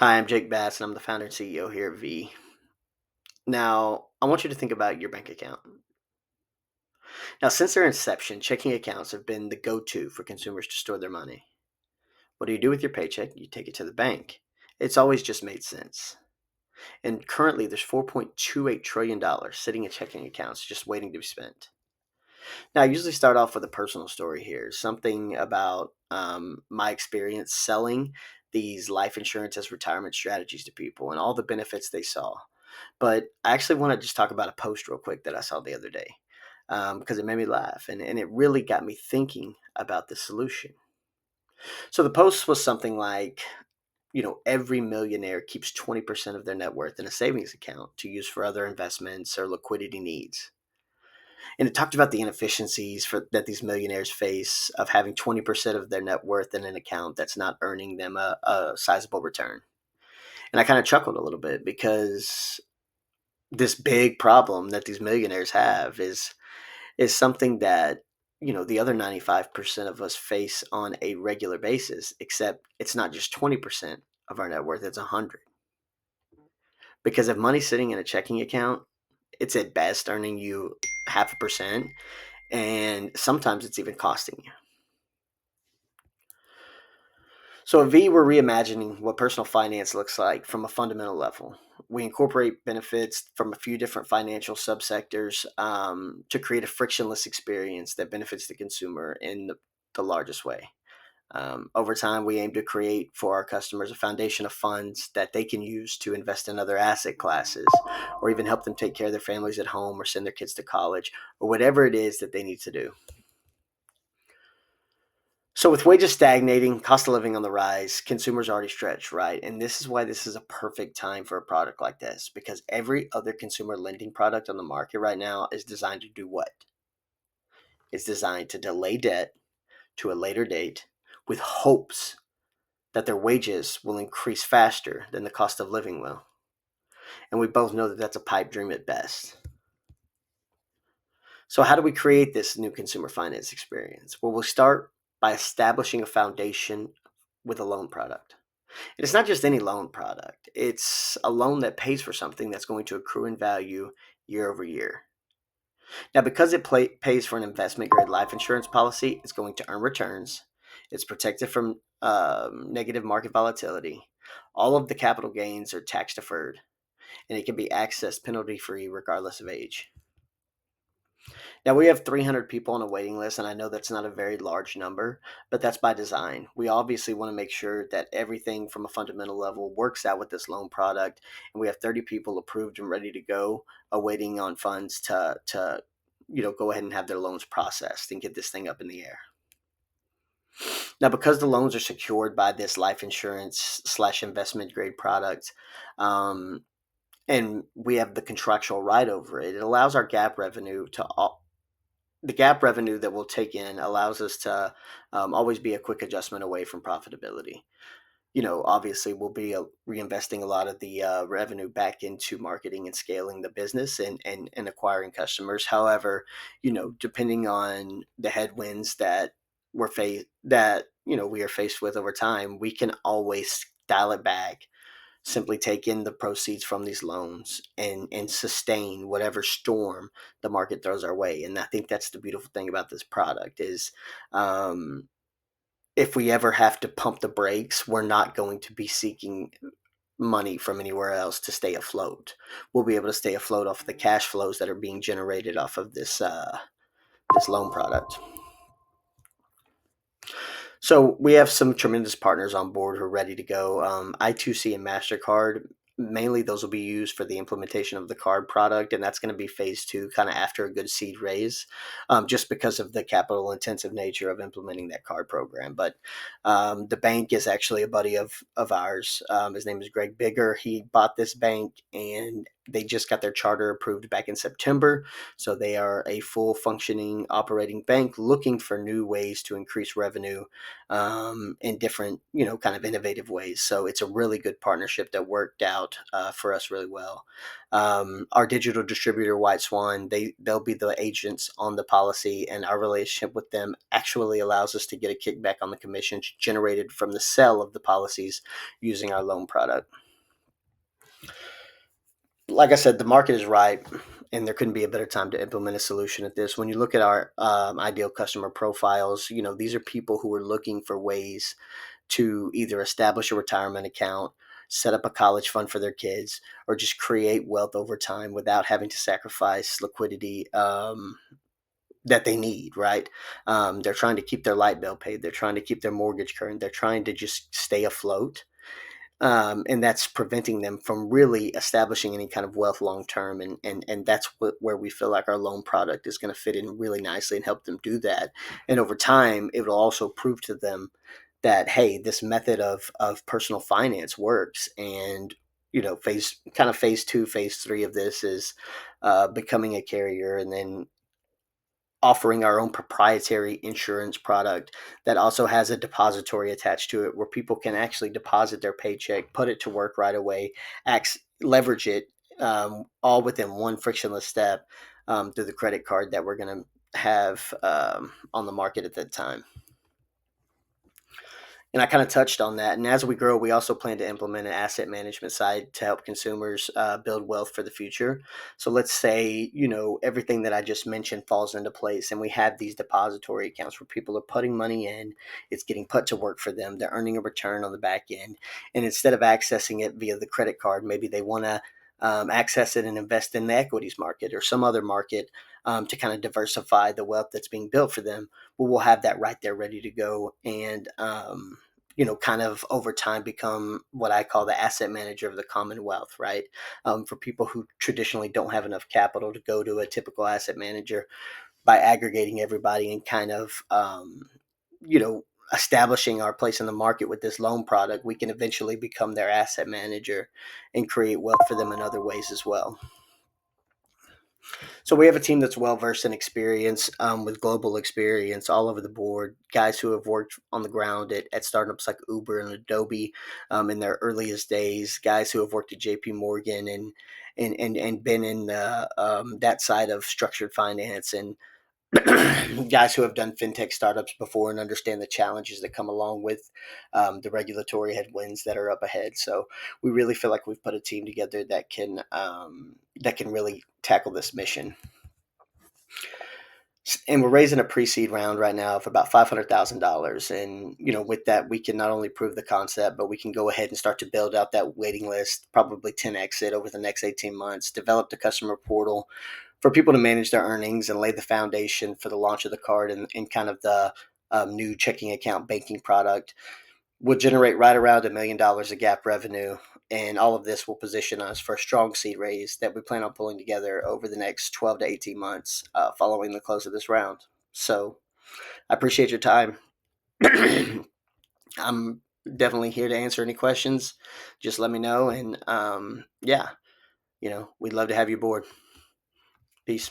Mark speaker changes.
Speaker 1: Hi, I'm Jake Bass, and I'm the founder and CEO here at Vie. Now, I want you to think about your bank account. Now, since their inception, checking accounts have been the go to for consumers to store their money. What do you do with your paycheck? You take it to the bank. It's always just made sense. And currently, there's $4.28 trillion sitting in checking accounts just waiting to be spent. Now, I usually start off with a personal story here, something about my experience selling these life insurance as retirement strategies to people and all the benefits they saw. But I actually want to just talk about a post real quick that I saw the other day because it made me laugh and it really got me thinking about the solution. So the post was something like, every millionaire keeps 20% of their net worth in a savings account to use for other investments or liquidity needs. And it talked about the inefficiencies that these millionaires face of having 20% of their net worth in an account that's not earning them a sizable return. And I kind of chuckled a little bit because this big problem that these millionaires have is something that the other 95% of us face on a regular basis, except it's not just 20% of our net worth, it's 100. Because if money's sitting in a checking account, it's at best earning you half a percent, and sometimes it's even costing you. So at V, we're reimagining what personal finance looks like from a fundamental level. We incorporate benefits from a few different financial subsectors to create a frictionless experience that benefits the consumer in the largest way. Over time, we aim to create for our customers a foundation of funds that they can use to invest in other asset classes or even help them take care of their families at home or send their kids to college or whatever it is that they need to do. So with wages stagnating, cost of living on the rise, consumers are already stretched, right? And this is why this is a perfect time for a product like this, because every other consumer lending product on the market right now is designed to do what? It's designed to delay debt to a later date with hopes that their wages will increase faster than the cost of living will. And we both know that that's a pipe dream at best. So how do we create this new consumer finance experience? Well, we'll start by establishing a foundation with a loan product. And it's not just any loan product. It's a loan that pays for something that's going to accrue in value year over year. Now, because it pays for an investment grade life insurance policy, it's going to earn returns. It's protected from negative market volatility. All of the capital gains are tax deferred, and it can be accessed penalty free regardless of age. Now we have 300 people on a waiting list, and I know that's not a very large number, but that's by design. We obviously want to make sure that everything from a fundamental level works out with this loan product, and we have 30 people approved and ready to go, awaiting on funds to go ahead and have their loans processed and get this thing up in the air. Now, because the loans are secured by this life insurance slash investment grade product, um, and we have the contractual right over it, it allows our gap revenue to the gap revenue that we'll take in allows us to always be a quick adjustment away from profitability. Obviously, we'll be reinvesting a lot of the revenue back into marketing and scaling the business and acquiring customers. However, depending on the headwinds that we are faced with over time, we can always dial it back, simply take in the proceeds from these loans and sustain whatever storm the market throws our way. And I think that's the beautiful thing about this product is um, if we ever have to pump the brakes, we're not going to be seeking money from anywhere else to stay afloat. We'll be able to stay afloat off of the cash flows that are being generated off of this loan product. So we have some tremendous partners on board who are ready to go. I2C and MasterCard, mainly those will be used for the implementation of the card product, and that's going to be phase two, kind of after a good seed raise, just because of the capital intensive nature of implementing that card program. But the bank is actually a buddy of ours. His name is Greg Bigger. He bought this bank, and They just got their charter approved back in September, so they are a full functioning operating bank looking for new ways to increase revenue in different, kind of innovative ways. So it's a really good partnership that worked out for us really well. Our digital distributor, White Swan, they'll be the agents on the policy, and our relationship with them actually allows us to get a kickback on the commissions generated from the sale of the policies using our loan product. Like I said, the market is ripe, and there couldn't be a better time to implement a solution at this. When you look at our ideal customer profiles, these are people who are looking for ways to either establish a retirement account, set up a college fund for their kids, or just create wealth over time without having to sacrifice liquidity that they need, right? They're trying to keep their light bill paid. They're trying to keep their mortgage current. They're trying to just stay afloat, and that's preventing them from really establishing any kind of wealth long term. And that's where we feel like our loan product is going to fit in really nicely and help them do that. And over time, it will also prove to them that, hey, this method of personal finance works. And phase two, phase three of this is becoming a carrier, and then offering our own proprietary insurance product that also has a depository attached to it, where people can actually deposit their paycheck, put it to work right away, leverage it, all within one frictionless step, through the credit card that we're going to have on the market at that time. And I kind of touched on that. And as we grow, we also plan to implement an asset management side to help consumers build wealth for the future. So let's say, everything that I just mentioned falls into place, and we have these depository accounts where people are putting money in, it's getting put to work for them, they're earning a return on the back end. And instead of accessing it via the credit card, maybe they want to access it and invest in the equities market or some other market to kind of diversify the wealth that's being built for them. Well, we'll have that right there ready to go, and kind of over time become what I call the asset manager of the Commonwealth, right? For people who traditionally don't have enough capital to go to a typical asset manager, by aggregating everybody and kind of, you know, establishing our place in the market with this loan product, we can eventually become their asset manager and create wealth for them in other ways as well. So we have a team that's well versed in experience, with global experience all over the board. Guys who have worked on the ground at startups like Uber and Adobe in their earliest days. Guys who have worked at J.P. Morgan and been in that side of structured finance, and guys who have done fintech startups before and understand the challenges that come along with the regulatory headwinds that are up ahead. So we really feel like we've put a team together that can really tackle this mission. And we're raising a pre-seed round right now of about $500,000. And with that, we can not only prove the concept, but we can go ahead and start to build out that waiting list, probably 10x it over the next 18 months. Develop the customer portal for people to manage their earnings and lay the foundation for the launch of the card and kind of the new checking account banking product. Will generate right around $1 million of gap revenue, and all of this will position us for a strong seed raise that we plan on pulling together over the next 12 to 18 months following the close of this round. So I appreciate your time. I'm definitely here to answer any questions. Just let me know, and yeah, we'd love to have you aboard. Peace.